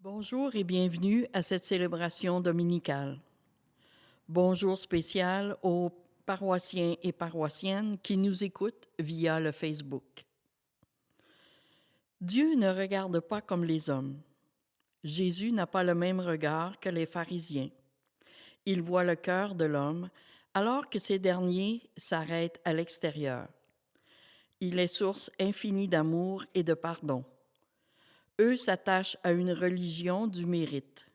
Bonjour et bienvenue à cette célébration dominicale. Bonjour spécial aux paroissiens et paroissiennes qui nous écoutent via le Facebook. Dieu ne regarde pas comme les hommes. Jésus n'a pas le même regard que les pharisiens. Il voit le cœur de l'homme alors que ces derniers s'arrêtent à l'extérieur. Il est source infinie d'amour et de pardon. Eux s'attachent à une religion du mérite.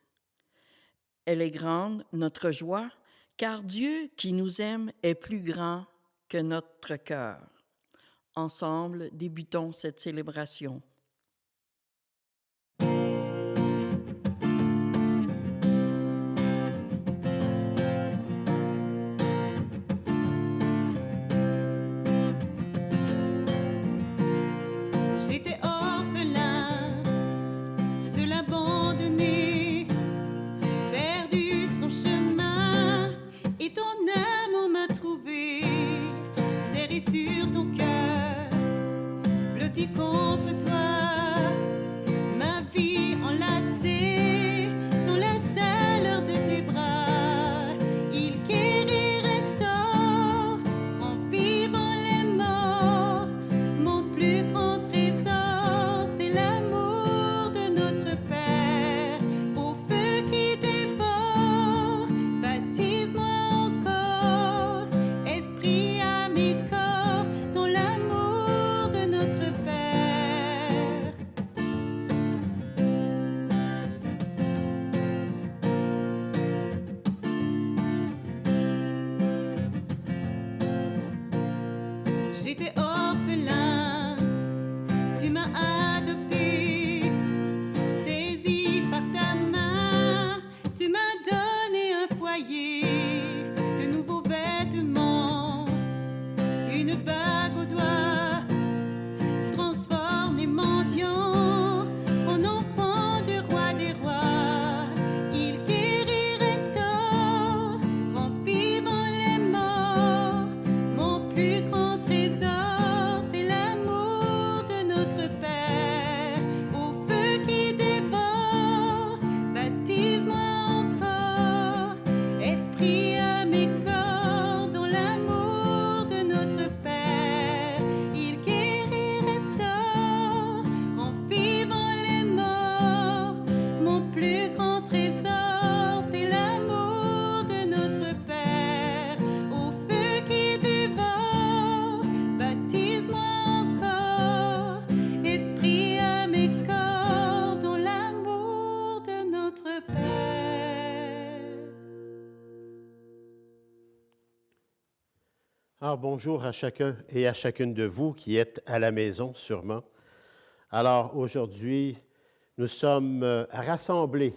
Elle est grande, notre joie, car Dieu qui nous aime est plus grand que notre cœur. Ensemble, débutons cette célébration. J'étais orphelin, seul abandonné, perdu son chemin, et ton amour m'a trouvé, serré sur ton cœur, blotti contre toi, ma vie enlacée dans la chaleur de tes bras. Il guérit, restaure, rend vivant les morts. Mon plus grand trésor, c'est l'amour de notre Père, au feu qui dévore. Baptise-moi encore, esprit, âme et corps, dans l'amour de notre Père. J'étais orphelin, tu m'as adopté, saisi par ta main, tu m'as donné un foyer, de nouveaux vêtements, une bague au doigt. Tu transformes les mendiants en enfants du roi des rois. Il guérit, restaure, rend vivant les morts. Mon plus grand trésor, c'est l'amour de notre Père, au feu qui dévore. Baptise-moi encore, esprit, âme et corps, dans l'amour de notre Père. Il guérit, restaure, rend vivant les morts. Mon plus grand trésor, c'est l'amour de notre Père, au feu qui dévore. Baptise-moi encore, esprit, âme et corps, dans l'amour de notre Père. Alors, bonjour à chacun et à chacune de vous qui êtes à la maison, sûrement. Alors, aujourd'hui, nous sommes rassemblés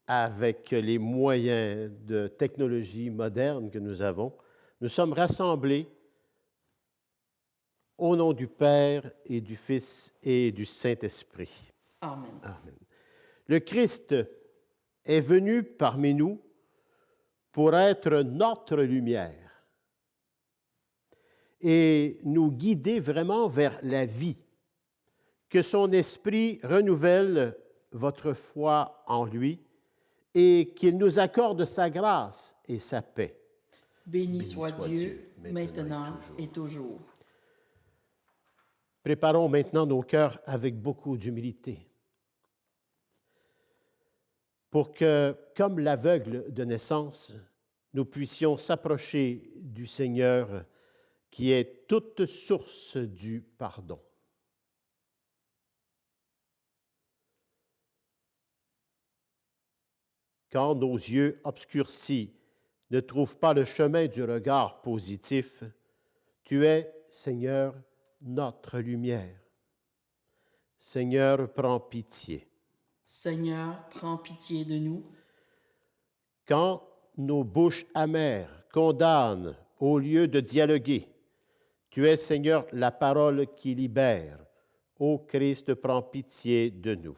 avec les moyens de technologie moderne que nous avons. Nous sommes rassemblés au nom du Père et du Fils et du Saint-Esprit. Amen. Amen. Le Christ est venu parmi nous pour être notre lumière et nous guider vraiment vers la vie. Que son esprit renouvelle votre foi en lui et qu'il nous accorde sa grâce et sa paix. Béni soit Dieu, maintenant et toujours. Préparons maintenant nos cœurs avec beaucoup d'humilité pour que, comme l'aveugle de naissance, nous puissions s'approcher du Seigneur qui est toute source du pardon. Quand nos yeux obscurcis ne trouvent pas le chemin du regard positif, tu es, Seigneur, notre lumière. Seigneur, prends pitié. Seigneur, prends pitié de nous. Quand nos bouches amères condamnent au lieu de dialoguer, tu es, Seigneur, la parole qui libère. Ô Christ, prends pitié de nous.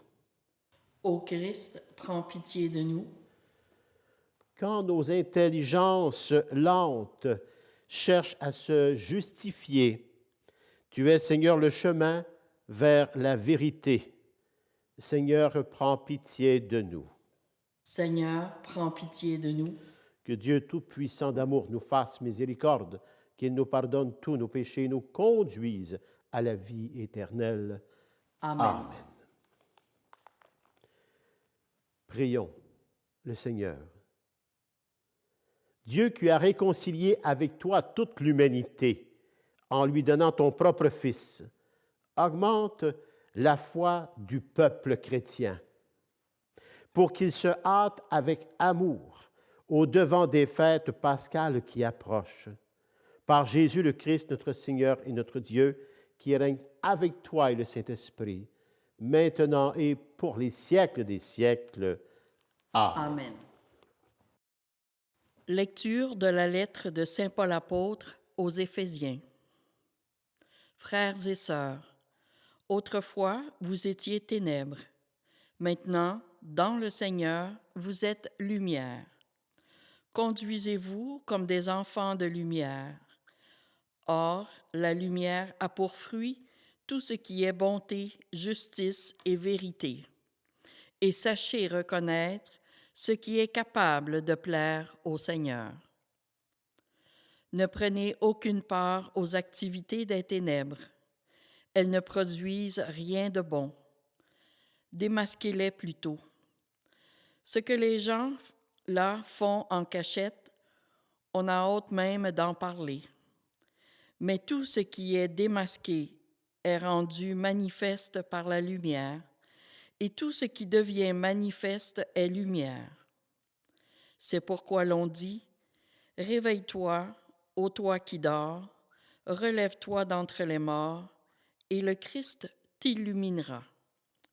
Ô Christ, prends pitié de nous. Quand nos intelligences lentes cherchent à se justifier, tu es, Seigneur, le chemin vers la vérité. Seigneur, prends pitié de nous. Seigneur, prends pitié de nous. Que Dieu Tout-Puissant d'amour nous fasse miséricorde, qu'il nous pardonne tous nos péchés et nous conduise à la vie éternelle. Amen. Amen. Prions le Seigneur. Dieu qui a réconcilié avec toi toute l'humanité en lui donnant ton propre Fils, augmente la foi du peuple chrétien pour qu'il se hâte avec amour au-devant des fêtes pascales qui approchent. Par Jésus le Christ, notre Seigneur et notre Dieu, qui règne avec toi et le Saint-Esprit, maintenant et pour les siècles des siècles. Amen. Amen. Lecture de la lettre de Saint Paul apôtre aux Éphésiens. Frères et sœurs, autrefois vous étiez ténèbres, maintenant, dans le Seigneur, vous êtes lumière. Conduisez-vous comme des enfants de lumière. Or, la lumière a pour fruit tout ce qui est bonté, justice et vérité. Et sachez reconnaître ce qui est capable de plaire au Seigneur. Ne prenez aucune part aux activités des ténèbres. Elles ne produisent rien de bon. Démasquez-les plutôt. Ce que les gens là font en cachette, on a honte même d'en parler. Mais tout ce qui est démasqué est rendu manifeste par la lumière, et tout ce qui devient manifeste est lumière. C'est pourquoi l'on dit « Réveille-toi, ô toi qui dors, relève-toi d'entre les morts, et le Christ t'illuminera. »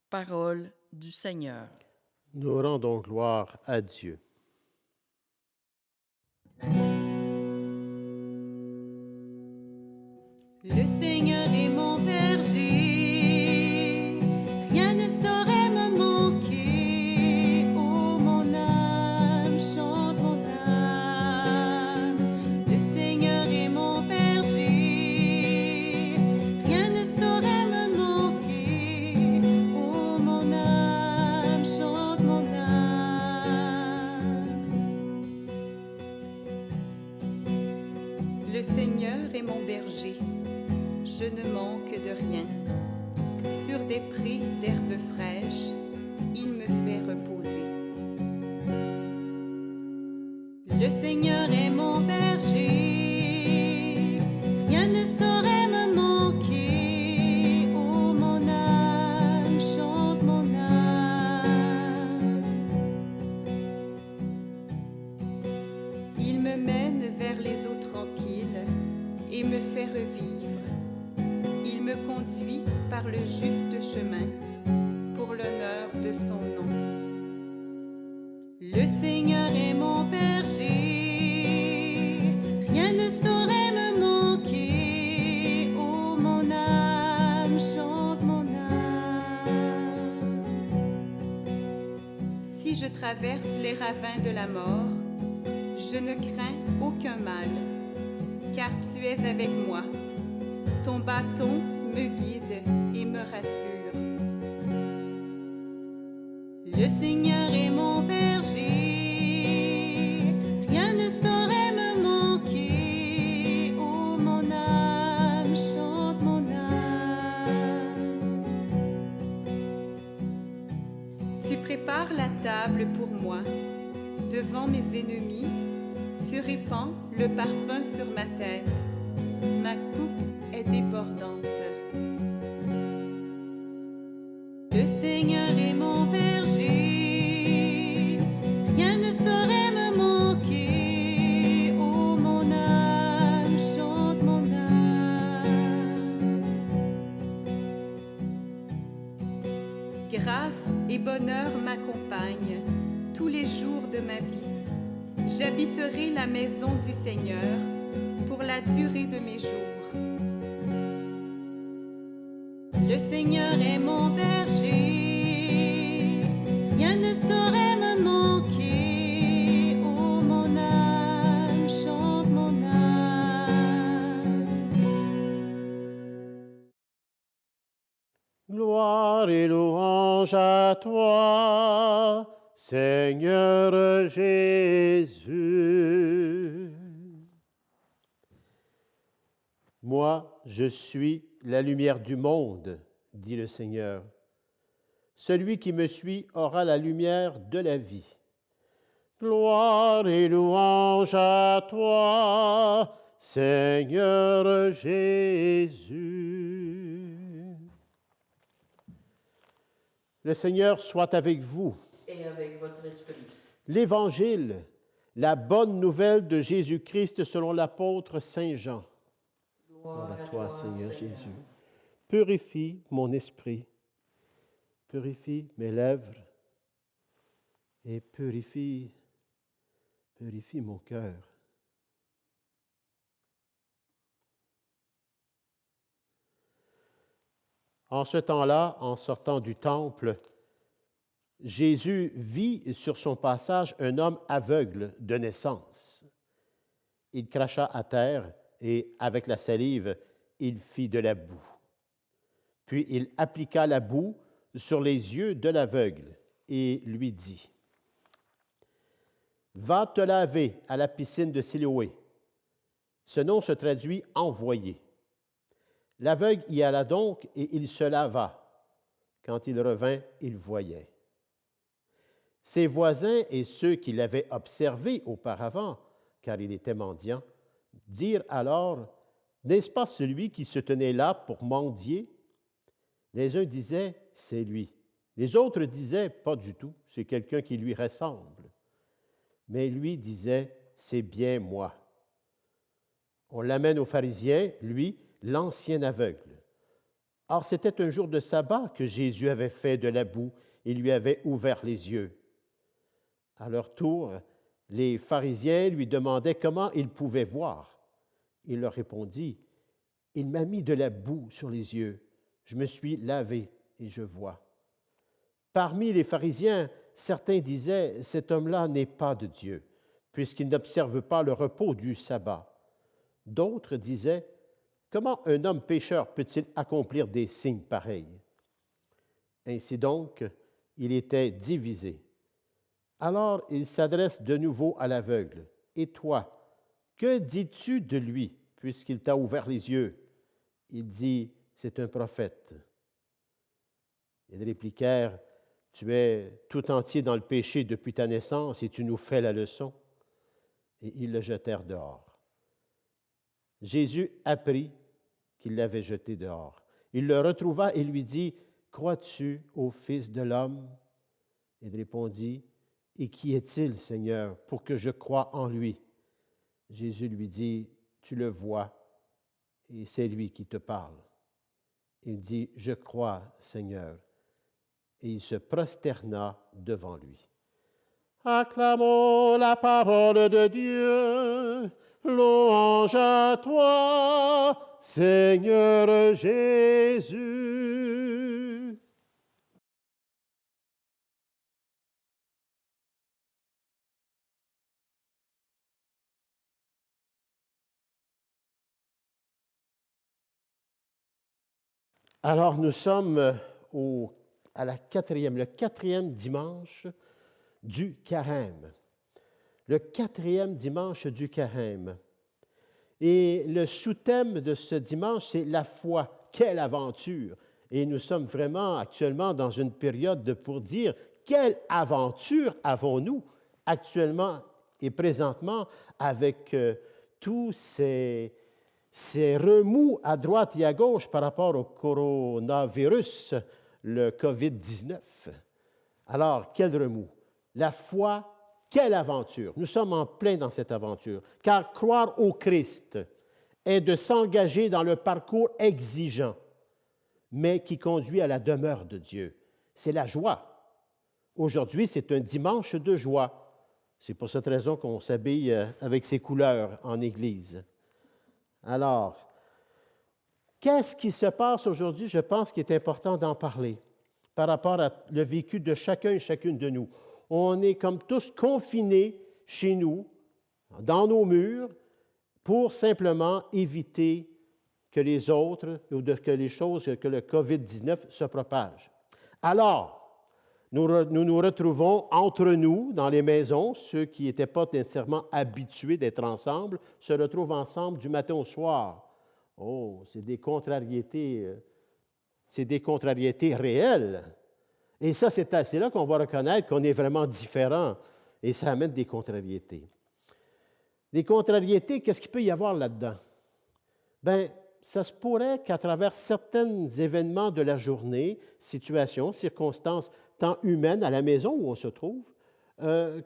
Parole du Seigneur. Nous rendons gloire à Dieu. Le Seigneur est mon berger, rien ne saurait me manquer. Oh mon âme, chante mon âme. Le Seigneur est mon berger, rien ne saurait me manquer. Oh mon âme, chante mon âme. Le Seigneur est mon berger. Je ne manque de rien. Sur des prés d'herbes fraîches, il me fait reposer. Le Seigneur est mon berger, rien ne saurait me manquer. Oh mon âme, chante mon âme. Il me mène vers les eaux tranquilles et me fait revivre. Il me conduit par le juste chemin, pour l'honneur de son nom. Le Seigneur est mon berger, rien ne saurait me manquer. Oh mon âme, chante mon âme. Si je traverse les ravins de la mort, je ne crains aucun mal, car tu es avec moi. Ton bâton me guide et me rassure. Le Seigneur est mon berger, rien ne saurait me manquer. Oh mon âme, chante mon âme. Tu prépares la table pour moi, devant mes ennemis. Tu répands le parfum sur ma tête. Ma coupe est débordante. Le Seigneur est mon berger, rien ne saurait me manquer. Oh mon âme, chante mon âme. Grâce et bonheur m'accompagnent tous les jours de ma vie. J'habiterai la maison du Seigneur pour la durée de mes jours. Le Seigneur est mon berger, rien ne saurait me manquer. Oh mon âme, chante mon âme. Gloire et louange à à toi, Seigneur Jésus. Moi, je suis la lumière du monde, dit le Seigneur. Celui qui me suit aura la lumière de la vie. Gloire et louange à toi, Seigneur Jésus. Le Seigneur soit avec vous. Et avec votre esprit. L'Évangile, la bonne nouvelle de Jésus-Christ selon l'apôtre Saint Jean. Gloire à toi, Seigneur Seigneur. Jésus. Purifie mon esprit, purifie mes lèvres et purifie mon cœur. En ce temps-là, en sortant du temple, Jésus vit sur son passage un homme aveugle de naissance. Il cracha à terre et, avec la salive, il fit de la boue. Puis il appliqua la boue sur les yeux de l'aveugle et lui dit, « Va te laver à la piscine de Siloé. » Ce nom se traduit « envoyé ». L'aveugle y alla donc et il se lava. Quand il revint, il voyait. Ses voisins et ceux qui l'avaient observé auparavant, car il était mendiant, dirent alors, « N'est-ce pas celui qui se tenait là pour mendier? » Les uns disaient, « C'est lui. » Les autres disaient, « Pas du tout, c'est quelqu'un qui lui ressemble. » Mais lui disait, « C'est bien moi. » On l'amène aux pharisiens, lui, l'ancien aveugle. Or, c'était un jour de sabbat que Jésus avait fait de la boue et lui avait ouvert les yeux. À leur tour, les pharisiens lui demandaient comment il pouvait voir. Il leur répondit, « Il m'a mis de la boue sur les yeux. Je me suis lavé et je vois. » Parmi les pharisiens, certains disaient, « Cet homme-là n'est pas de Dieu, puisqu'il n'observe pas le repos du sabbat. » D'autres disaient, « Comment un homme pécheur peut-il accomplir des signes pareils? » Ainsi donc, il était divisé. Alors il s'adresse de nouveau à l'aveugle. « Et toi, que dis-tu de lui, puisqu'il t'a ouvert les yeux? » Il dit, « C'est un prophète. » Ils répliquèrent, « Tu es tout entier dans le péché depuis ta naissance et tu nous fais la leçon. » Et ils le jetèrent dehors. Jésus apprit qu'il l'avait jeté dehors. Il le retrouva et lui dit, « Crois-tu au Fils de l'homme? » Il répondit, « Et qui est-il, Seigneur, pour que je croie en lui? » Jésus lui dit, « Tu le vois, et c'est lui qui te parle. » Il dit, « Je crois, Seigneur. » Et il se prosterna devant lui. Acclamons la parole de Dieu. Louange à toi, Seigneur Jésus. Alors, nous sommes le quatrième dimanche du Carême. Le quatrième dimanche du Carême. Et le sous-thème de ce dimanche, c'est la foi. Quelle aventure! Et nous sommes vraiment actuellement dans une période pour dire quelle aventure avons-nous actuellement et présentement avec tous ces remous à droite et à gauche par rapport au coronavirus, le COVID-19. Alors, quel remous? La foi, quelle aventure! Nous sommes en plein dans cette aventure, car croire au Christ est de s'engager dans le parcours exigeant, mais qui conduit à la demeure de Dieu. C'est la joie. Aujourd'hui, c'est un dimanche de joie. C'est pour cette raison qu'on s'habille avec ces couleurs en Église. Alors, qu'est-ce qui se passe aujourd'hui? Je pense qu'il est important d'en parler par rapport à le vécu de chacun et chacune de nous. On est comme tous confinés chez nous, dans nos murs, pour simplement éviter que les autres ou que les choses, que le COVID-19 se propage. Alors, Nous retrouvons entre nous, dans les maisons, ceux qui n'étaient pas nécessairement habitués d'être ensemble, se retrouvent ensemble du matin au soir. Oh, c'est des contrariétés réelles. Et ça, c'est là qu'on va reconnaître qu'on est vraiment différent. Et ça amène des contrariétés. Des contrariétés, qu'est-ce qu'il peut y avoir là-dedans? Bien, ça se pourrait qu'à travers certains événements de la journée, situations, circonstances, tant humaines à la maison où on se trouve,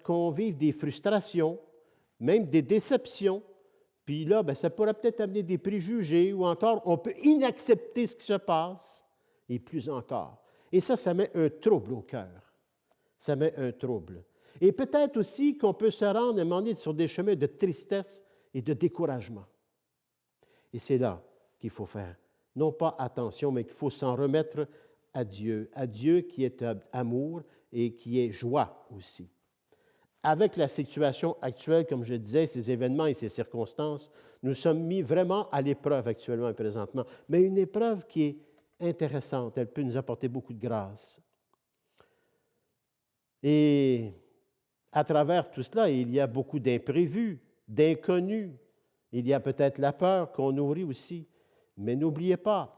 qu'on vive des frustrations, même des déceptions. Puis là, bien, ça pourrait peut-être amener des préjugés ou encore on peut inaccepter ce qui se passe, et plus encore. Et ça met un trouble au cœur. Ça met un trouble. Et peut-être aussi qu'on peut se rendre à un moment donné sur des chemins de tristesse et de découragement. Et c'est là qu'il faut faire, non pas attention, mais qu'il faut s'en remettre à Dieu qui est amour et qui est joie aussi. Avec la situation actuelle, comme je disais, ces événements et ces circonstances, nous sommes mis vraiment à l'épreuve actuellement et présentement, mais une épreuve qui est intéressante, elle peut nous apporter beaucoup de grâce. Et à travers tout cela, il y a beaucoup d'imprévus, d'inconnus. Il y a peut-être la peur qu'on nourrit aussi. Mais n'oubliez pas,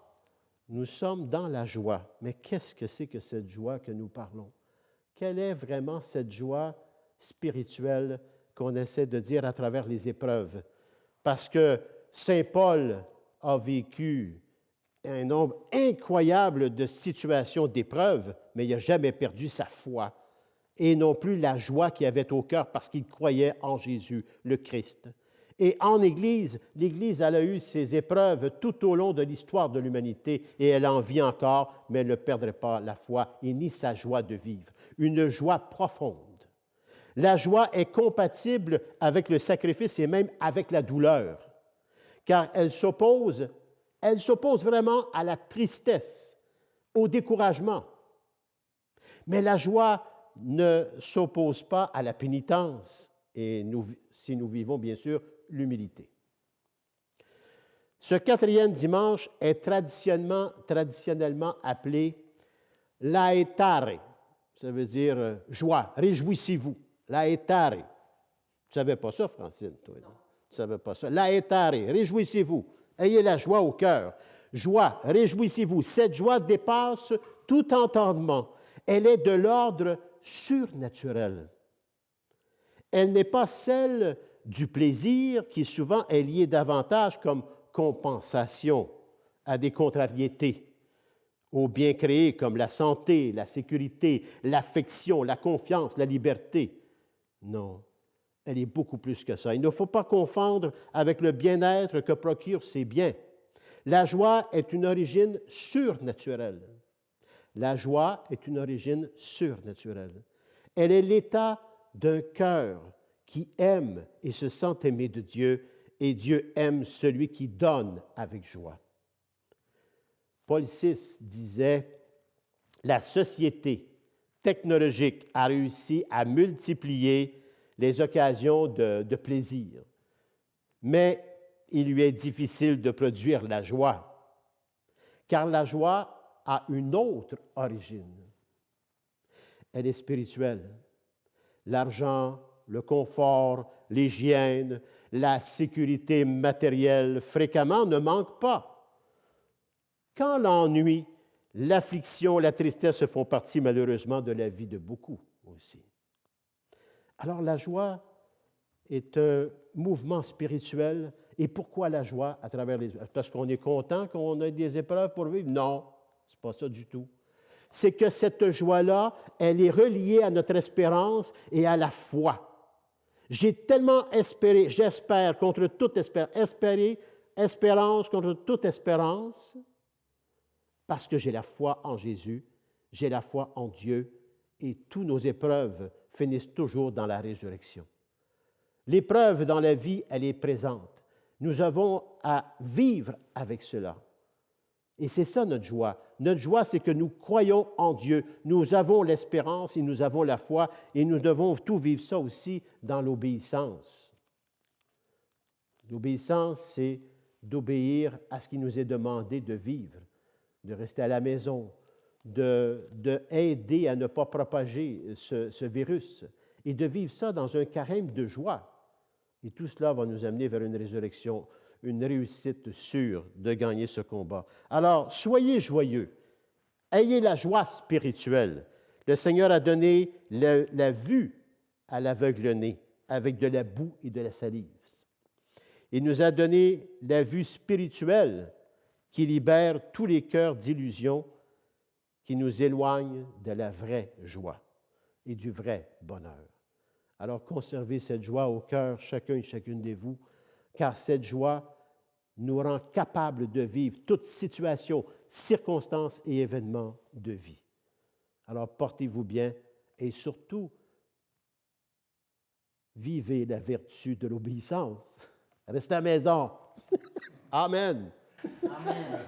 nous sommes dans la joie. Mais qu'est-ce que c'est que cette joie que nous parlons? Quelle est vraiment cette joie spirituelle qu'on essaie de dire à travers les épreuves? Parce que Saint Paul a vécu un nombre incroyable de situations d'épreuves, mais il n'a jamais perdu sa foi et non plus la joie qu'il avait au cœur parce qu'il croyait en Jésus, le Christ. Et en Église, l'Église, elle a eu ses épreuves tout au long de l'histoire de l'humanité et elle en vit encore, mais elle ne perdrait pas la foi et ni sa joie de vivre. Une joie profonde. La joie est compatible avec le sacrifice et même avec la douleur, car elle s'oppose vraiment à la tristesse, au découragement. Mais la joie ne s'oppose pas à la pénitence et si nous vivons, bien sûr, l'humilité. Ce quatrième dimanche est traditionnellement appelé laetare, ça veut dire joie, réjouissez-vous, laetare. Tu ne savais pas ça, Francine, toi? Non. Tu ne savais pas ça. Laetare, réjouissez-vous, ayez la joie au cœur. Joie, réjouissez-vous. Cette joie dépasse tout entendement. Elle est de l'ordre surnaturel. Elle n'est pas celle du plaisir qui souvent est lié davantage comme compensation à des contrariétés, aux biens créés comme la santé, la sécurité, l'affection, la confiance, la liberté. Non, elle est beaucoup plus que ça. Il ne faut pas confondre avec le bien-être que procurent ces biens. La joie est une origine surnaturelle. La joie est une origine surnaturelle. Elle est l'état d'un cœur qui aime et se sent aimé de Dieu, et Dieu aime celui qui donne avec joie. Paul VI disait, « La société technologique a réussi à multiplier les occasions de plaisir, mais il lui est difficile de produire la joie, car la joie a une autre origine. Elle est spirituelle. L'argent, le confort, l'hygiène, la sécurité matérielle fréquemment ne manquent pas. Quand l'ennui, l'affliction, la tristesse font partie malheureusement de la vie de beaucoup aussi. Alors la joie est un mouvement spirituel. Et pourquoi la joie à travers les... Parce qu'on est content qu'on ait des épreuves pour vivre? Non, ce n'est pas ça du tout. C'est que cette joie-là, elle est reliée à notre espérance et à la foi. J'ai tellement espéré, j'espère contre toute espérance contre toute espérance, parce que j'ai la foi en Jésus, j'ai la foi en Dieu, et toutes nos épreuves finissent toujours dans la résurrection. L'épreuve dans la vie, elle est présente. Nous avons à vivre avec cela. Et c'est ça notre joie. Notre joie, c'est que nous croyons en Dieu. Nous avons l'espérance et nous avons la foi et nous devons tout vivre ça aussi dans l'obéissance. L'obéissance, c'est d'obéir à ce qui nous est demandé de vivre, de rester à la maison, d'aider à ne pas propager ce virus et de vivre ça dans un carême de joie. Et tout cela va nous amener vers une résurrection, une réussite sûre de gagner ce combat. Alors, soyez joyeux, ayez la joie spirituelle. Le Seigneur a donné la vue à l'aveugle-né avec de la boue et de la salive. Il nous a donné la vue spirituelle qui libère tous les cœurs d'illusions qui nous éloignent de la vraie joie et du vrai bonheur. Alors conservez cette joie au cœur, chacun et chacune de vous, car cette joie nous rend capables de vivre toute situation, circonstances et événements de vie. Alors portez-vous bien et surtout, vivez la vertu de l'obéissance. Restez à la maison. Amen. Amen.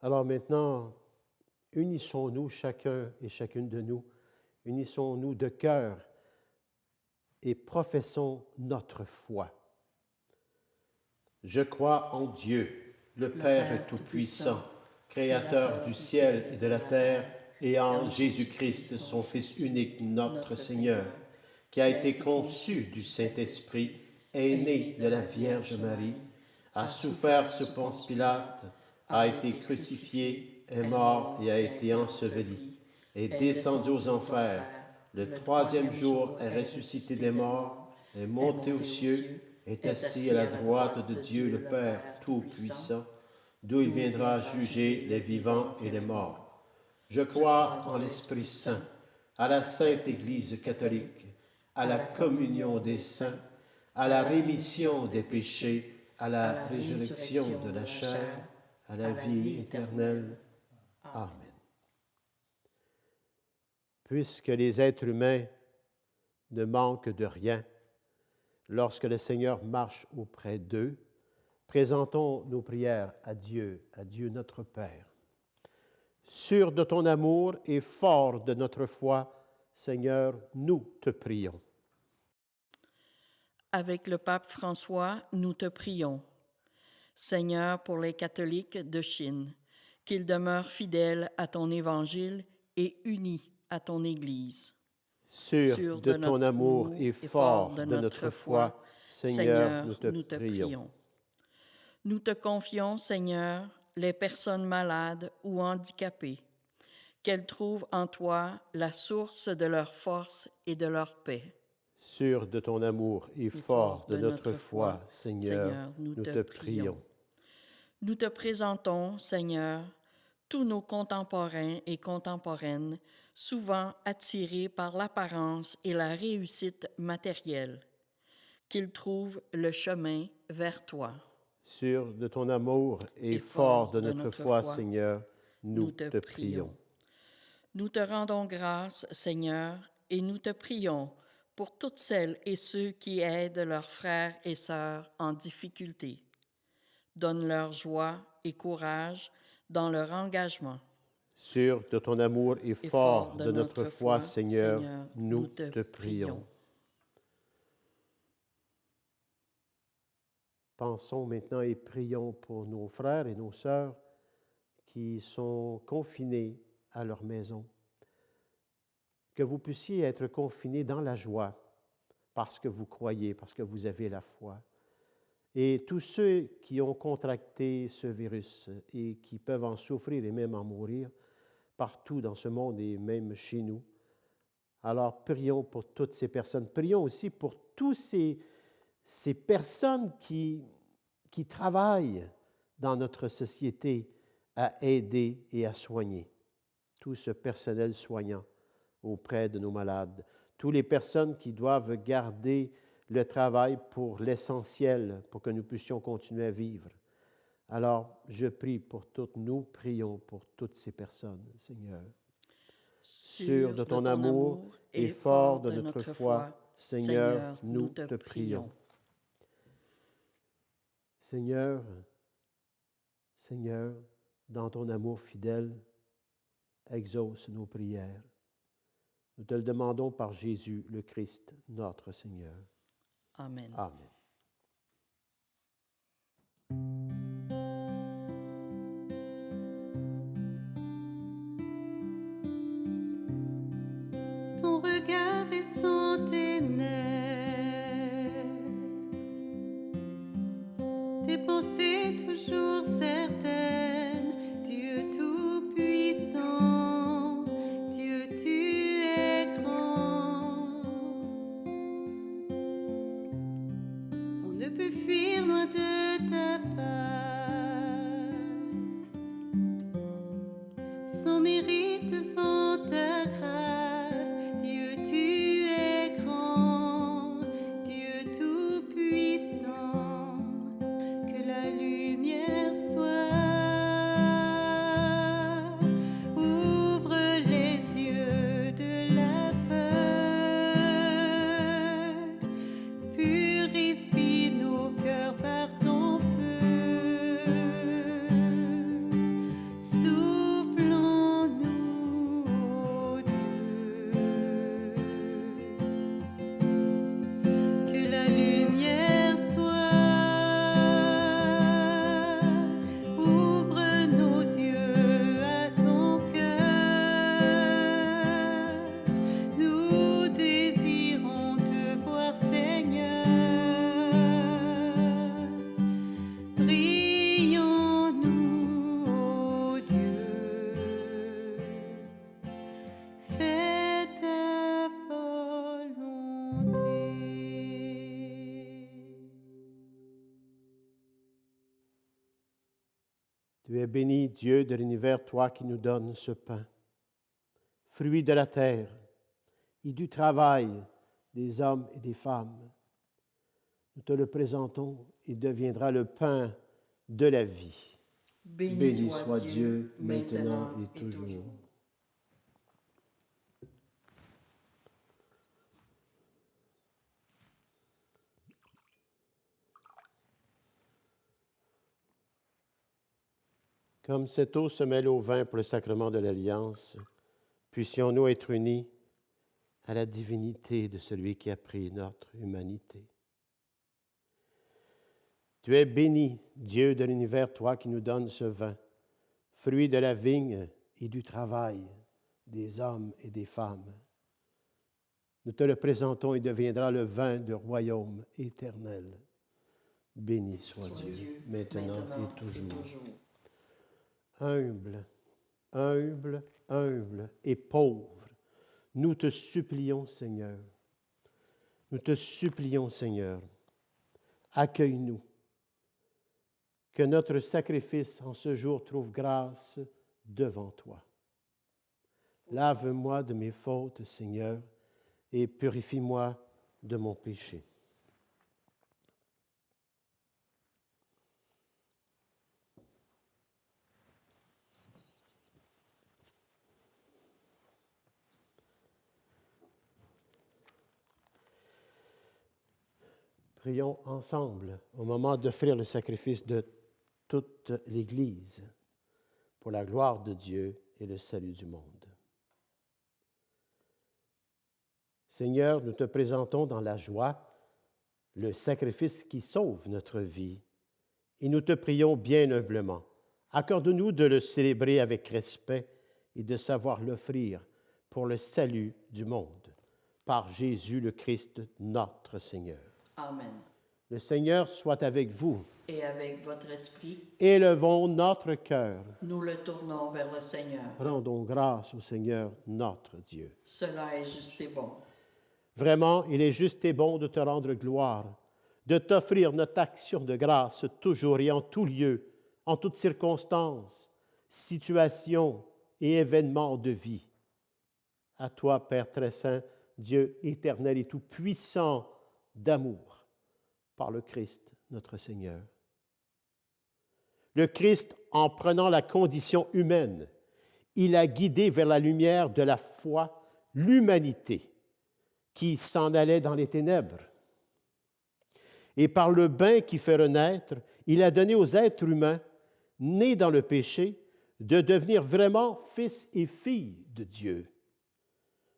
Alors maintenant, unissons-nous, chacun et chacune de nous, unissons-nous de cœur et professons notre foi. Je crois en Dieu, le Père Tout-Puissant, Créateur du ciel et de la terre, et en Jésus-Christ, son Fils unique, notre Seigneur, qui a été conçu du Saint-Esprit, est né de la Vierge Marie, a souffert sous Ponce Pilate, a été crucifié, est mort et a été enseveli, est descendu aux enfers. Le troisième jour est ressuscité des morts, est monté aux cieux, est assis à la droite de Dieu le Père Tout-Puissant, d'où il viendra juger les vivants et les morts. Je crois en l'Esprit Saint, à la Sainte Église catholique, à la communion des saints, à la rémission des péchés, à la résurrection de la chair, à la vie éternelle. Amen. Puisque les êtres humains ne manquent de rien, lorsque le Seigneur marche auprès d'eux, présentons nos prières à Dieu notre Père. Sûr de ton amour et fort de notre foi, Seigneur, nous te prions. Avec le pape François, nous te prions. Seigneur, pour les catholiques de Chine, qu'ils demeurent fidèles à ton évangile et unis à ton Église. Sûr de ton amour et fort de notre foi, Seigneur, nous te prions. Nous te confions, Seigneur, les personnes malades ou handicapées, qu'elles trouvent en toi la source de leur force et de leur paix. Sûr de ton amour et fort de notre foi, Seigneur, nous te prions. Nous te présentons, Seigneur, tous nos contemporains et contemporaines, souvent attirés par l'apparence et la réussite matérielle, qu'ils trouvent le chemin vers toi. Sûr de ton amour et fort de notre foi, Seigneur, nous te prions. Nous te rendons grâce, Seigneur, et nous te prions pour toutes celles et ceux qui aident leurs frères et sœurs en difficulté. Donne-leur joie et courage dans leur engagement. Sûr de ton amour et fort de notre foi, Seigneur, nous te prions. Pensons maintenant et prions pour nos frères et nos sœurs qui sont confinés à leur maison. Que vous puissiez être confinés dans la joie parce que vous croyez, parce que vous avez la foi. Et tous ceux qui ont contracté ce virus et qui peuvent en souffrir et même en mourir, partout dans ce monde et même chez nous. Alors, prions pour toutes ces personnes. Prions aussi pour tous ces personnes qui travaillent dans notre société à aider et à soigner. Tout ce personnel soignant auprès de nos malades. Toutes les personnes qui doivent garder le travail pour l'essentiel, pour que nous puissions continuer à vivre. Alors, je prie pour toutes, nous prions pour toutes ces personnes, Seigneur. Sûr de ton amour et fort de notre foi, Seigneur, nous te prions. Seigneur, dans ton amour fidèle, exauce nos prières. Nous te le demandons par Jésus, le Christ, notre Seigneur. Amen. Amen. Ton regard est centenaire, tes pensées toujours certaines. Dieu tout-puissant, Dieu tu es grand. On ne peut fuir loin de ta face, sans mérite devant ta grâce. Dieu tu es grand, Dieu tout-puissant, que la lumière soit. Ouvre les yeux de l'aveugle, purifie nos cœurs par ton feu. Souffle-en-nous, ô Dieu, que la lumière soit. Ouvre nos yeux à ton cœur, nous désirons te voir, Seigneur. Brillons-nous, ô Dieu, fais ta volonté. Tu es béni, Dieu de l'univers, toi qui nous donnes ce pain, fruit de la terre et du travail des hommes et des femmes. Nous te le présentons, il deviendra le pain de la vie. Béni soit Dieu, maintenant et toujours. Comme cette eau se mêle au vin pour le sacrement de l'Alliance, puissions-nous être unis à la divinité de celui qui a pris notre humanité. Tu es béni, Dieu de l'univers, toi qui nous donnes ce vin, fruit de la vigne et du travail des hommes et des femmes. Nous te le présentons, il deviendra le vin du royaume éternel. Béni soit Dieu, maintenant et toujours. Humble, humble, humble et pauvre, nous te supplions, Seigneur. Nous te supplions, Seigneur, accueille-nous. Que notre sacrifice en ce jour trouve grâce devant toi. Lave-moi de mes fautes, Seigneur, et purifie-moi de mon péché. Prions ensemble au moment d'offrir le sacrifice de toute l'Église pour la gloire de Dieu et le salut du monde. Seigneur, nous te présentons dans la joie le sacrifice qui sauve notre vie et nous te prions bien humblement. Accorde-nous de le célébrer avec respect et de savoir l'offrir pour le salut du monde. Par Jésus le Christ, notre Seigneur. Amen. Le Seigneur soit avec vous. Et avec votre esprit, Élevons notre cœur. nous le tournons vers le Seigneur. Rendons grâce au Seigneur, notre Dieu. Cela est juste et bon. Vraiment, il est juste et bon de te rendre gloire, de t'offrir notre action de grâce toujours et en tout lieu, en toutes circonstances, situations et événements de vie. À toi, Père très saint, Dieu éternel et tout-puissant d'amour, par le Christ, notre Seigneur. Le Christ, en prenant la condition humaine, il a guidé vers la lumière de la foi l'humanité qui s'en allait dans les ténèbres. Et par le bain qui fait renaître, il a donné aux êtres humains, nés dans le péché, de devenir vraiment fils et filles de Dieu.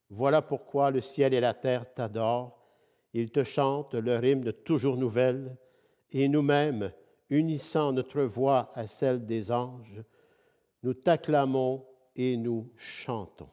Voilà pourquoi le ciel et la terre t'adorent. Ils te chantent leur hymne toujours nouvelle, et nous-mêmes, unissant notre voix à celle des anges, nous t'acclamons et nous chantons.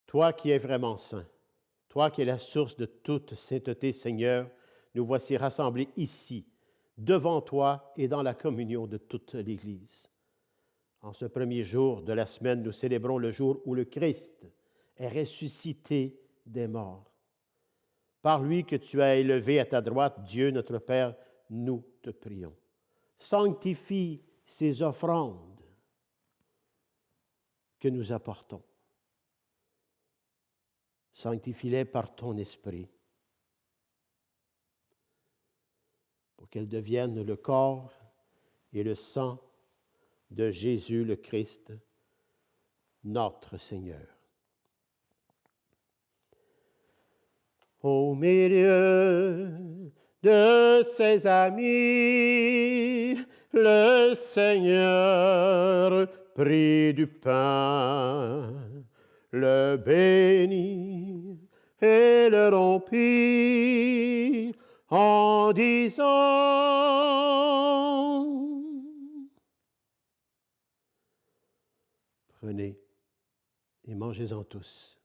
Toi qui es vraiment saint, toi qui es la source de toute sainteté, Seigneur, nous voici rassemblés ici, devant toi et dans la communion de toute l'Église. En ce premier jour de la semaine, nous célébrons le jour où le Christ est ressuscité des morts. Par lui que tu as élevé à ta droite, Dieu notre Père, nous te prions. Sanctifie ces offrandes que nous apportons. Sanctifie-les par ton esprit, pour qu'elles deviennent le corps et le sang de Jésus le Christ, notre Seigneur. Au milieu de ses amis, le Seigneur prit du pain, le bénit et le rompit en disant: Prenez et mangez-en tous.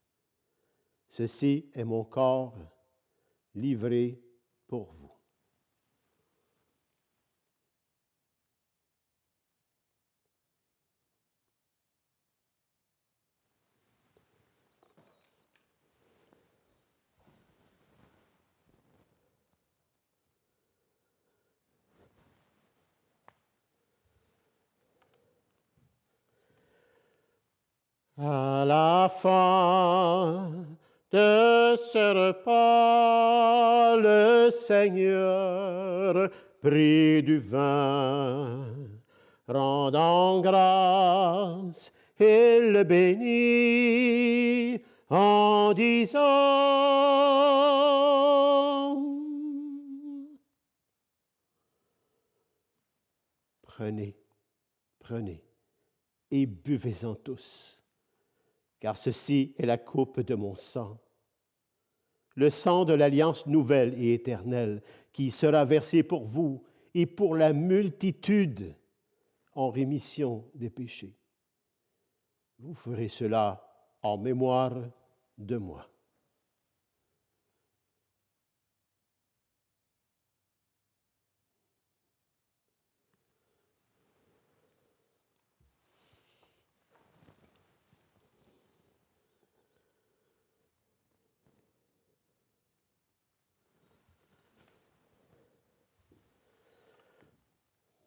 Ceci est mon corps livré pour vous. À la fin de ce repas, le Seigneur prit du vin, rendant grâce, il le bénit en disant: Prenez, prenez et buvez-en tous. Car ceci est la coupe de mon sang, le sang de l'alliance nouvelle et éternelle, qui sera versé pour vous et pour la multitude en rémission des péchés. Vous ferez cela en mémoire de moi.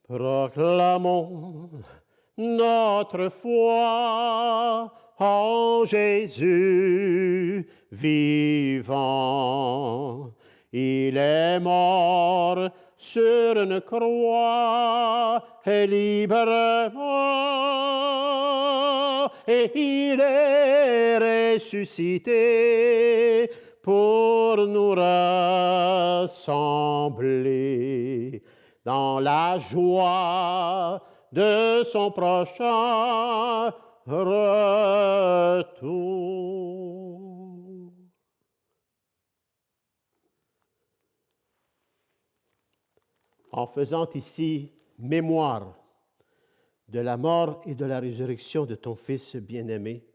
Proclamons notre foi en Jésus vivant. Il est mort sur une croix et librement, et il est ressuscité pour nous rassembler dans la joie de son prochain retour. En faisant ici mémoire de la mort et de la résurrection de ton Fils bien-aimé,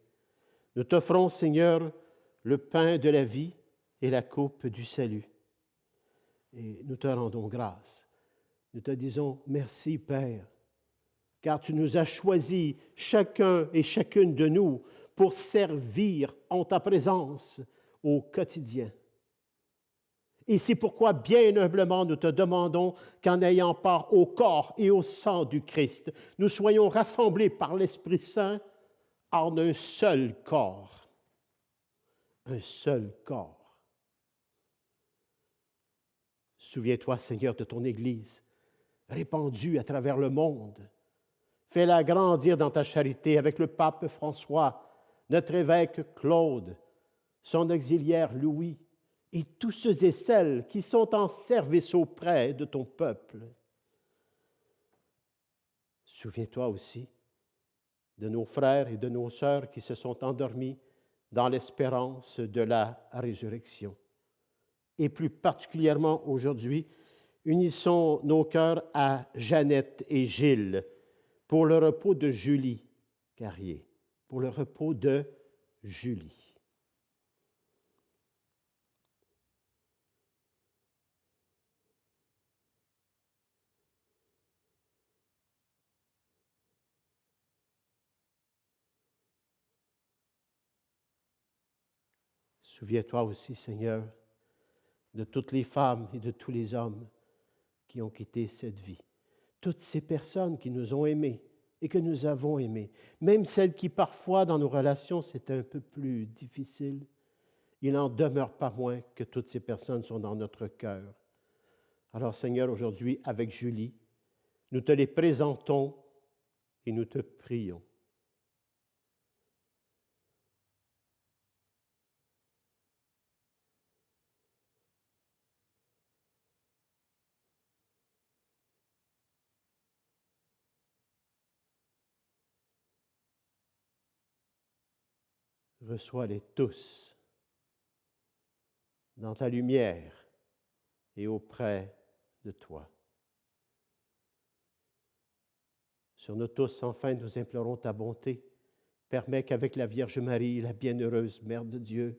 nous t'offrons, Seigneur, le pain de la vie et la coupe du salut. Et nous te rendons grâce. Nous te disons merci, Père, car tu nous as choisis, chacun et chacune de nous, pour servir en ta présence au quotidien. Et c'est pourquoi, bien humblement, nous te demandons qu'en ayant part au corps et au sang du Christ, nous soyons rassemblés par l'Esprit Saint en un seul corps. Un seul corps. Souviens-toi, Seigneur, de ton Église, répandue à travers le monde. Fais-la grandir dans ta charité avec le pape François, notre évêque Claude, son auxiliaire Louis, et tous ceux et celles qui sont en service auprès de ton peuple. Souviens-toi aussi de nos frères et de nos sœurs qui se sont endormis dans l'espérance de la résurrection. Et plus particulièrement aujourd'hui, unissons nos cœurs à Jeannette et Gilles pour le repos de Julie Carrier, pour le repos de Julie. Souviens-toi aussi, Seigneur, de toutes les femmes et de tous les hommes qui ont quitté cette vie. Toutes ces personnes qui nous ont aimés et que nous avons aimés, même celles qui parfois dans nos relations c'est un peu plus difficile, il n'en demeure pas moins que toutes ces personnes sont dans notre cœur. Alors Seigneur, aujourd'hui, avec Julie, nous te les présentons et nous te prions. Reçois-les tous dans ta lumière et auprès de toi. Sur nous tous, enfin, nous implorons ta bonté. Permets qu'avec la Vierge Marie, la bienheureuse Mère de Dieu,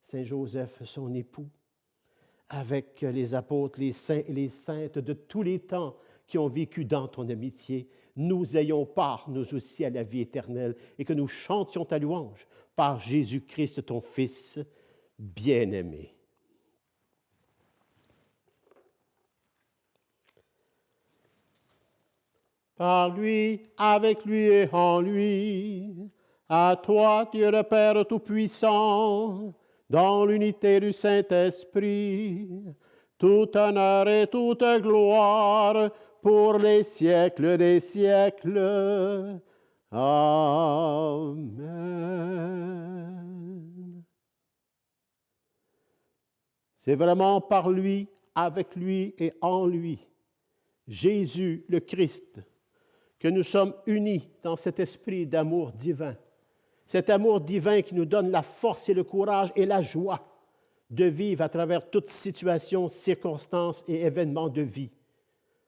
Saint Joseph, son époux, avec les apôtres, les saints et les saintes de tous les temps qui ont vécu dans ton amitié, nous ayons part, nous aussi, à la vie éternelle et que nous chantions ta louange par Jésus-Christ, ton Fils bien-aimé. Par lui, avec lui et en lui, à toi, Dieu le Père Tout-Puissant, dans l'unité du Saint-Esprit, tout honneur et toute gloire pour les siècles des siècles. Amen. C'est vraiment par lui, avec lui et en lui, Jésus le Christ, que nous sommes unis dans cet esprit d'amour divin. Cet amour divin qui nous donne la force et le courage et la joie de vivre à travers toutes situations, circonstances et événements de vie,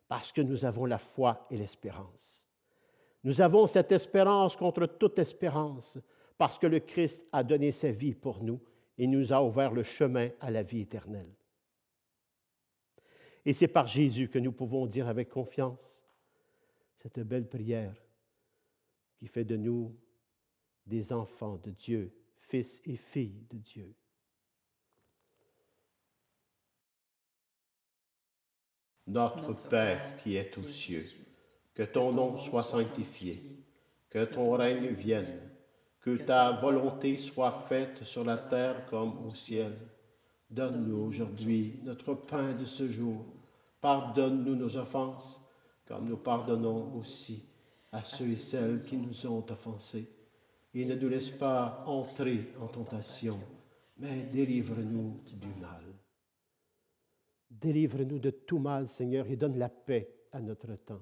parce que nous avons la foi et l'espérance. Nous avons cette espérance contre toute espérance, parce que le Christ a donné sa vie pour nous et nous a ouvert le chemin à la vie éternelle. Et c'est par Jésus que nous pouvons dire avec confiance cette belle prière qui fait de nous des enfants de Dieu, fils et filles de Dieu. Notre Père qui es aux cieux, que ton nom soit sanctifié, que ton règne vienne, que ta volonté soit faite sur la terre comme au ciel. Donne-nous aujourd'hui notre pain de ce jour. Pardonne-nous nos offenses, comme nous pardonnons aussi à ceux et celles qui nous ont offensés. Et ne nous laisse pas entrer en tentation, mais délivre-nous du mal. Délivre-nous de tout mal, Seigneur, et donne la paix à notre temps.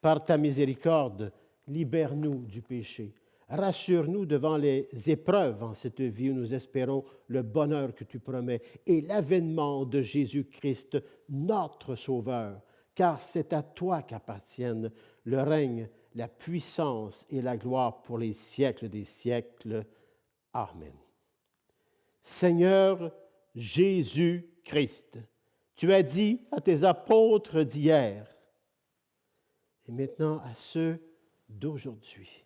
Par ta miséricorde, libère-nous du péché. Rassure-nous devant les épreuves en cette vie où nous espérons le bonheur que tu promets et l'avènement de Jésus-Christ, notre Sauveur, car c'est à toi qu'appartiennent le règne, la puissance et la gloire pour les siècles des siècles. Amen. Seigneur Jésus-Christ, tu as dit à tes apôtres d'hier et maintenant à ceux d'aujourd'hui,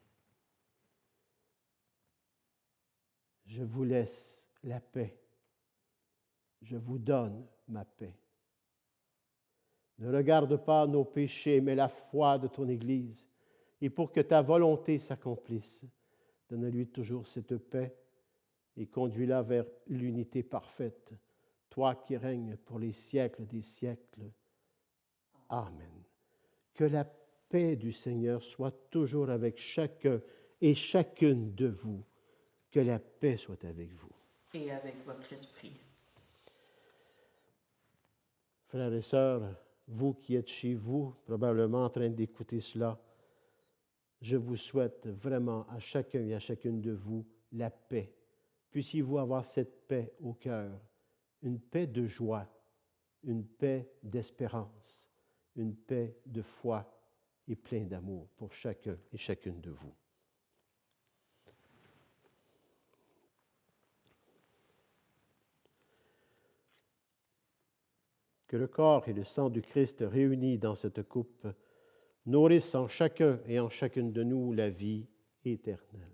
je vous laisse la paix, je vous donne ma paix. Ne regarde pas nos péchés, mais la foi de ton Église. Et pour que ta volonté s'accomplisse, donne-lui toujours cette paix et conduis-la vers l'unité parfaite, toi qui règnes pour les siècles des siècles. Amen. Que la paix du Seigneur soit toujours avec chacun et chacune de vous. Que la paix soit avec vous. Et avec votre esprit. Frères et sœurs, vous qui êtes chez vous, probablement en train d'écouter cela, je vous souhaite vraiment à chacun et à chacune de vous la paix. Puissiez-vous avoir cette paix au cœur, une paix de joie, une paix d'espérance, une paix de foi et plein d'amour pour chacun et chacune de vous. Que le corps et le sang du Christ réunis dans cette coupe nourrissent en chacun et en chacune de nous la vie éternelle.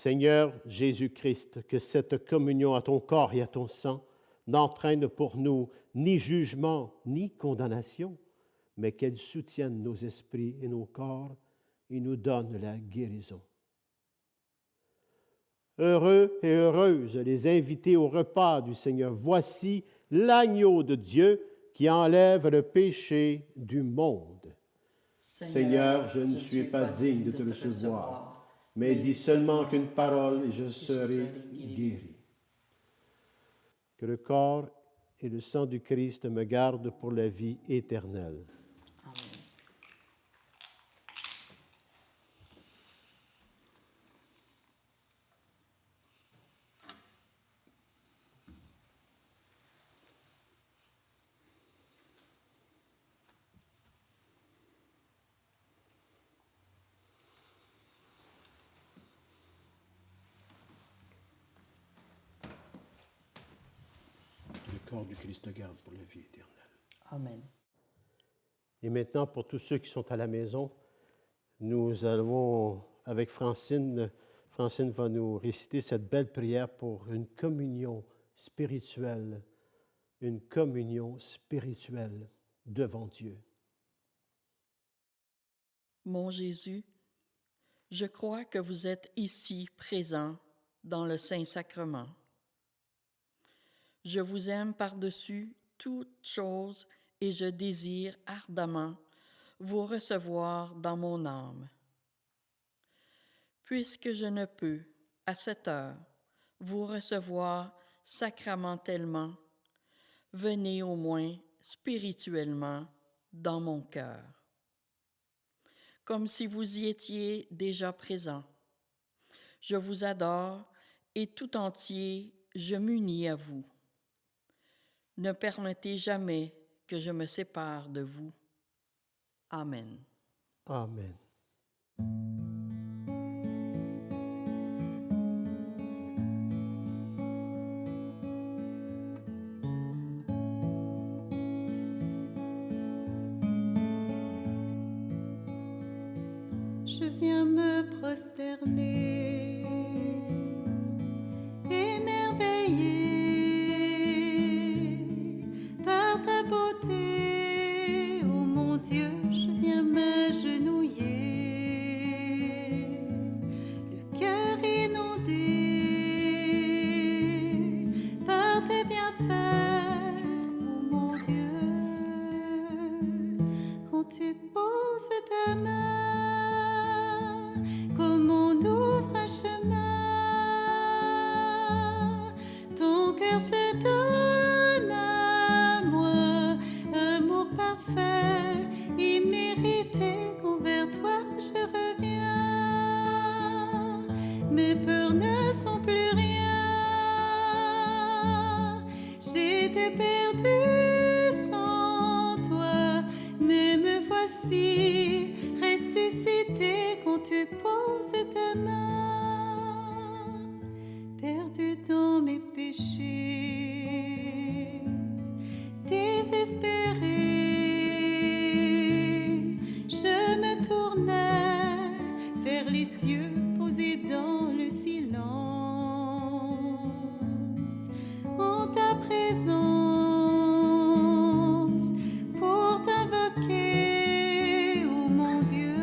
Seigneur Jésus-Christ, que cette communion à ton corps et à ton sang n'entraîne pour nous ni jugement ni condamnation, mais qu'elle soutienne nos esprits et nos corps et nous donne la guérison. Heureux et heureuses les invités au repas du Seigneur. Voici l'agneau de Dieu qui enlève le péché du monde. Seigneur, je ne suis pas digne de te recevoir, mais dis seulement qu'une parole et je serai guéri. Que le corps et le sang du Christ me gardent pour la vie éternelle. Amen. Le corps du Christ te garde pour la vie éternelle. Amen. Et maintenant, pour tous ceux qui sont à la maison, nous allons, avec Francine, Francine va nous réciter cette belle prière pour une communion spirituelle devant Dieu. Mon Jésus, je crois que vous êtes ici présent dans le Saint-Sacrement. Je vous aime par-dessus toute chose et je désire ardemment vous recevoir dans mon âme. Puisque je ne peux, à cette heure, vous recevoir sacramentellement, venez au moins spirituellement dans mon cœur. Comme si vous y étiez déjà présent. Je vous adore et tout entier je m'unis à vous. Ne permettez jamais que je me sépare de vous. Amen. Amen. Je viens me prosterner, émerveillé par ta beauté. Oh mon Dieu, je viens m'agenouiller, le cœur inondé par tes bienfaits. Oh mon Dieu, quand tu poses ta main, comme on ouvre un chemin, ton cœur se donne à moi, amour parfait, immérité, quand vers toi je reviens. Mes peurs ne sont plus rien, j'étais perdue sans toi, mais me voici ressuscité quand tu poses ta main, perdu dans mes péchés, désespéré, je me tournais vers les cieux posés dans le silence, en ta présence, pour t'invoquer, oh mon Dieu.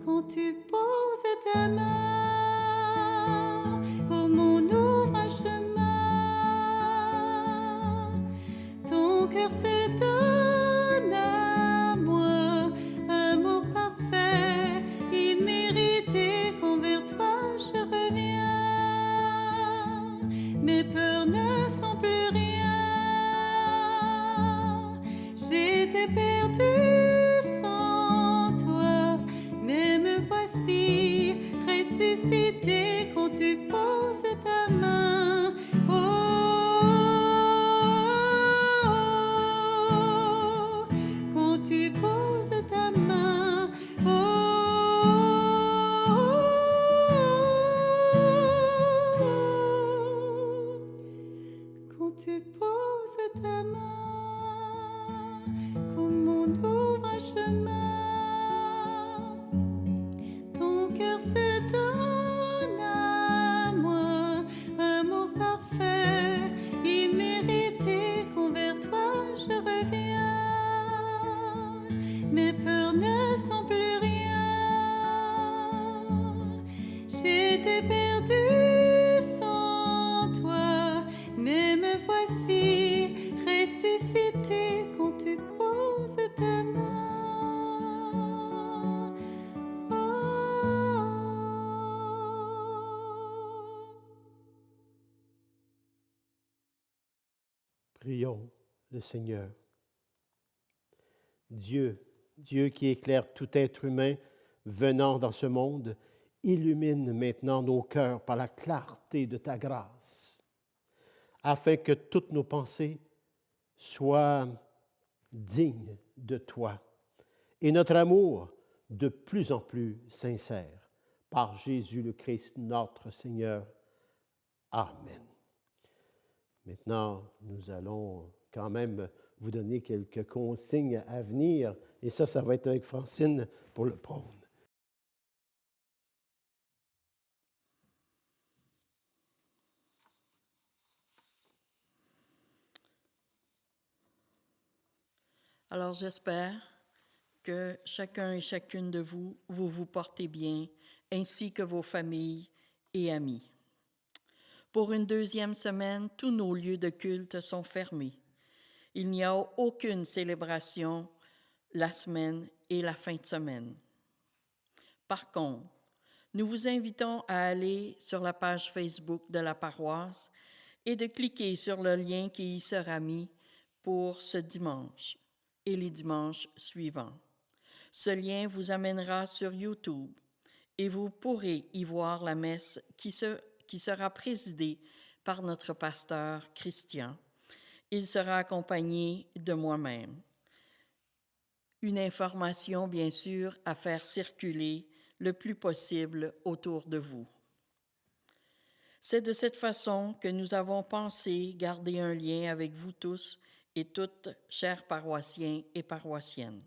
Quand tu poses ta main, comme on ouvre un chemin, ton cœur se donne à moi, amour parfait, immérité, quand vers toi je reviens. Mes peurs ne sont plus rien, j'étais perdue sans toi, mais me voici ressuscité quand tu poses ta main. Oh, quand tu poses ta main. Quand tu poses ta main, comme on ouvre un chemin, ton cœur se donne Prions le Seigneur. Dieu qui éclaire tout être humain venant dans ce monde, illumine maintenant nos cœurs par la clarté de ta grâce, afin que toutes nos pensées soient dignes de toi et notre amour de plus en plus sincère. Par Jésus le Christ, notre Seigneur. Amen. Maintenant, nous allons quand même vous donner quelques consignes à venir, et ça va être avec Francine pour le prône. Alors j'espère que chacun et chacune de vous, vous vous portez bien, ainsi que vos familles et amis. Pour une deuxième semaine, tous nos lieux de culte sont fermés. Il n'y a aucune célébration la semaine et la fin de semaine. Par contre, nous vous invitons à aller sur la page Facebook de la paroisse et de cliquer sur le lien qui y sera mis pour ce dimanche et les dimanches suivants. Ce lien vous amènera sur YouTube et vous pourrez y voir la messe qui sera présidée par notre pasteur Christian. Il sera accompagné de moi-même. Une information, bien sûr, à faire circuler le plus possible autour de vous. C'est de cette façon que nous avons pensé garder un lien avec vous tous et toutes, chers paroissiens et paroissiennes.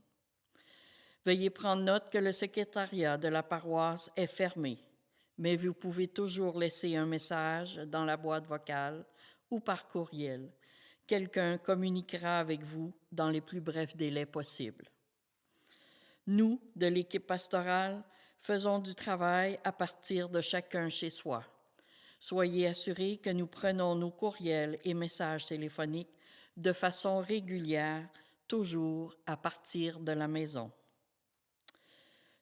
Veuillez prendre note que le secrétariat de la paroisse est fermé, mais vous pouvez toujours laisser un message dans la boîte vocale ou par courriel. Quelqu'un communiquera avec vous dans les plus brefs délais possibles. Nous, de l'équipe pastorale, faisons du travail à partir de chacun chez soi. Soyez assurés que nous prenons nos courriels et messages téléphoniques de façon régulière, toujours à partir de la maison.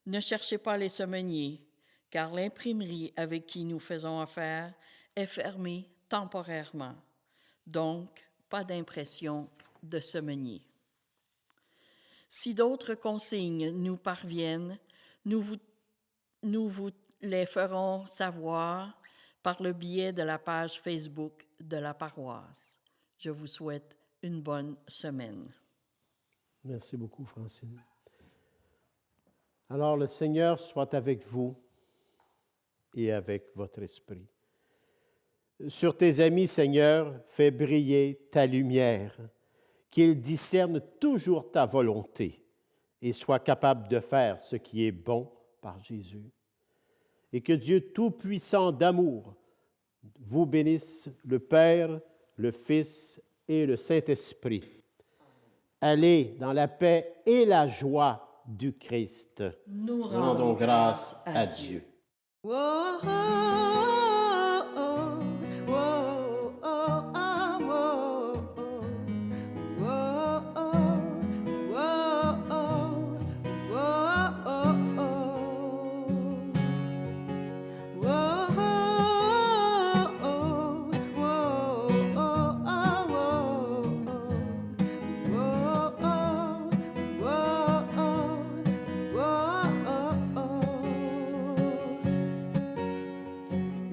Ne cherchez pas les semainiers, car l'imprimerie avec qui nous faisons affaire est fermée temporairement. Donc, pas d'impression de semainier. Si d'autres consignes nous parviennent, nous vous les ferons savoir par le biais de la page Facebook de la paroisse. Je vous souhaite une bonne semaine. Merci beaucoup, Francine. Alors, le Seigneur soit avec vous et avec votre esprit. Sur tes amis, Seigneur, fais briller ta lumière, qu'ils discernent toujours ta volonté et soient capables de faire ce qui est bon par Jésus. Et que Dieu Tout-Puissant d'amour vous bénisse, le Père, le Fils et le Saint-Esprit. Allez dans la paix et la joie du Christ. Nous rendons grâce à Dieu.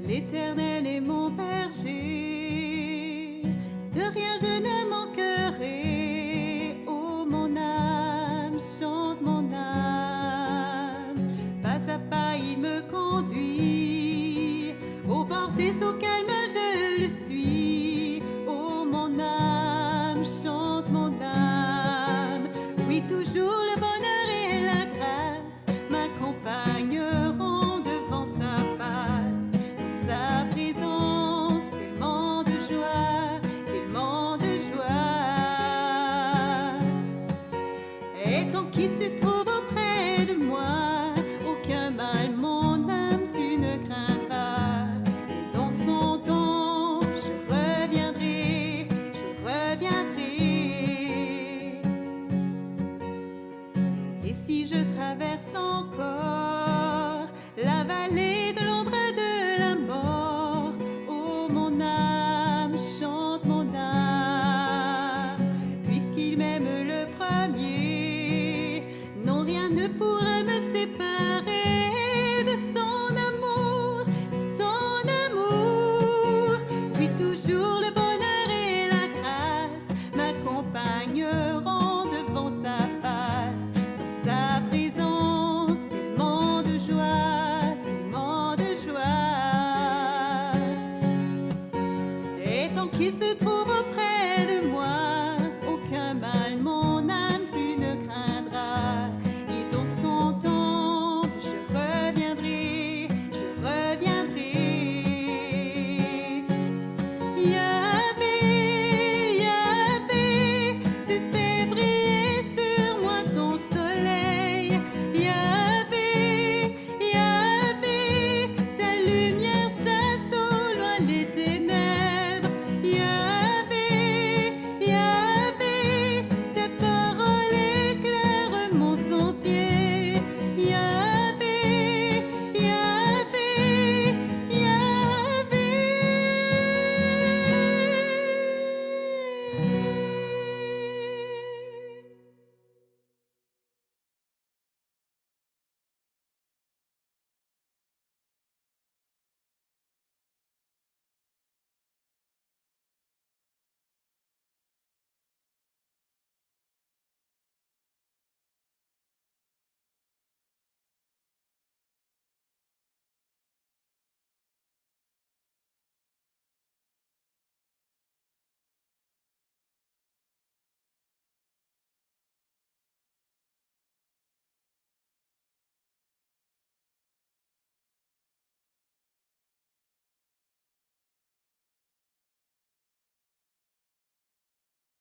L'Éternel est mon berger, de rien je ne manquerai. Oh mon âme, chante mon âme, pas à pas il me conduit, au bord des eaux calmes je le suis. Oh mon âme, chante mon âme, oui toujours